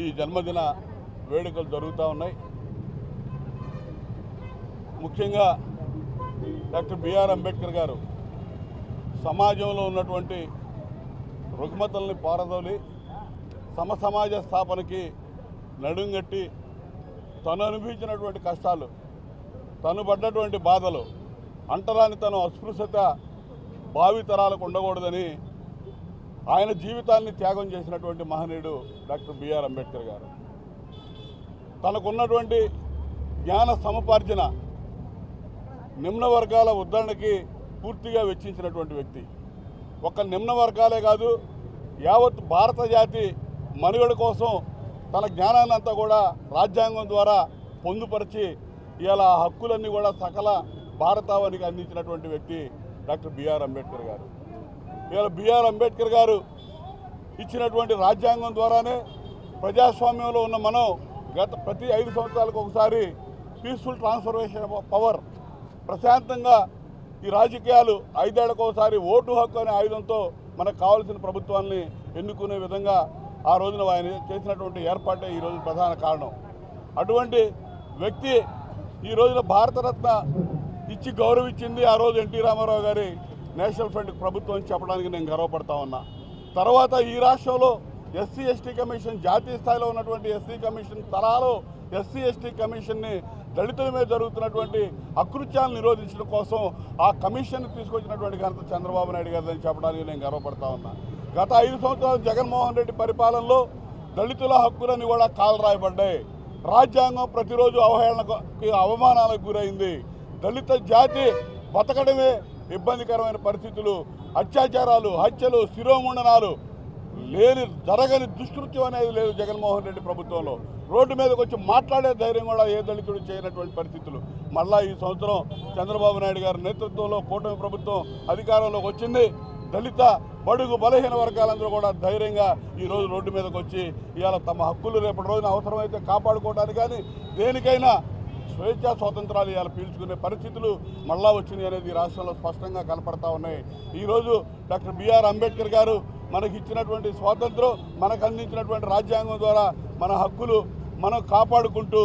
ఈ జన్మదిన వేడుకలు జరుగుతూ ఉన్నాయి. ముఖ్యంగా డాక్టర్ బిఆర్ అంబేద్కర్ గారు సమాజంలో ఉన్నటువంటి రుగ్మతల్ని పారదోలి సమసమాజ స్థాపనకి నడుంగట్టి తను అనుభవించినటువంటి కష్టాలు, తను పడ్డటువంటి బాధలు, అంటరాని తను అస్పృశ్యత భావితరాలకు ఉండకూడదని ఆయన జీవితాన్ని త్యాగం చేసినటువంటి మహనీయుడు డాక్టర్ బిఆర్ అంబేద్కర్ గారు. తనకున్నటువంటి జ్ఞాన సముపార్జన నిమ్న వర్గాల ఉద్ధరణకి పూర్తిగా వెచ్చించినటువంటి వ్యక్తి. ఒక నిమ్న వర్గాలే కాదు, యావత్ భారత జాతి మనుగడ కోసం తన జ్ఞానాన్ని అంతా కూడా రాజ్యాంగం ద్వారా పొందుపరిచి ఇలా హక్కులన్నీ కూడా సకల భారతావనికి అందించినటువంటి వ్యక్తి డాక్టర్ బిఆర్ అంబేద్కర్ గారు. ఇవాళ బిఆర్ అంబేద్కర్ గారు ఇచ్చినటువంటి రాజ్యాంగం ద్వారానే ప్రజాస్వామ్యంలో ఉన్న మనం ప్రతి 5 సంవత్సరాలకు ఒకసారి పీస్ఫుల్ ట్రాన్స్ఫర్మేషన్ పవర్, ప్రశాంతంగా ఈ రాజకీయాలు 5 ఏళ్లకు ఒకసారి ఓటు హక్కు అనే ఆయుధంతో మనకు కావాల్సిన ప్రభుత్వాన్ని ఎన్నుకునే విధంగా ఆ రోజున ఆయన చేసినటువంటి ఏర్పాటే ఈరోజు ప్రధాన కారణం. అటువంటి వ్యక్తి ఈ రోజున భారతరత్న ఇచ్చి గౌరవించింది ఆ రోజు ఎన్టీ రామారావు గారి నేషనల్ ఫ్రంట్ ప్రభుత్వం అని చెప్పడానికి నేను గర్వపడతా ఉన్నా. తర్వాత ఈ రాష్ట్రంలో ఎస్సీ ఎస్టీ కమిషన్, జాతీయ స్థాయిలో ఉన్నటువంటి ఎస్సీ కమిషన్ తరాలో ఎస్సీ ఎస్టీ కమిషన్ని దళితుల మీద జరుగుతున్నటువంటి అకృత్యాలను నిరోధించడం కోసం ఆ కమిషన్ తీసుకొచ్చినటువంటి ఘనత చంద్రబాబు నాయుడు గారిని చెప్పడానికి నేను గర్వపడతా ఉన్నా. గత 5 సంవత్సరాలు జగన్మోహన్ రెడ్డి పరిపాలనలో దళితుల హక్కులన్నీ కూడా కాలరాయబడ్డాయి. రాజ్యాంగం ప్రతిరోజు అవహేళనకు, అవమానాలకు గురైంది. దళిత జాతి బతకడమే ఇబ్బందికరమైన పరిస్థితులు, అత్యాచారాలు, హత్యలు, శిరోముండనాలు జరగని దుష్కృత్యం అనేది లేదు జగన్మోహన్ రెడ్డి ప్రభుత్వంలో. రోడ్డు మీదకి వచ్చి మాట్లాడే ధైర్యం కూడా ఏ దళితుడు చేయనటువంటి పరిస్థితులు. మళ్ళా ఈ సంవత్సరం చంద్రబాబు నాయుడు గారి నేతృత్వంలో కూటమి ప్రభుత్వం అధికారంలోకి వచ్చింది. దళిత బడుగు బలహీన వర్గాలందరూ కూడా ధైర్యంగా ఈరోజు రోడ్డు మీదకి వచ్చి ఇవాళ తమ హక్కులు రేపటి రోజున అవసరమైతే కాపాడుకోవడానికి కానీ దేనికైనా స్వేచ్ఛా స్వాతంత్రాలు ఇవాళ పీల్చుకునే పరిస్థితులు మళ్ళా వచ్చినాయి అనేది ఈ రాష్ట్రంలో స్పష్టంగా కనపడతా ఉన్నాయి. ఈరోజు డాక్టర్ బిఆర్ అంబేద్కర్ గారు మనకి ఇచ్చినటువంటి స్వాతంత్రం, మనకు అందించినటువంటి రాజ్యాంగం ద్వారా మన హక్కులు మనం కాపాడుకుంటూ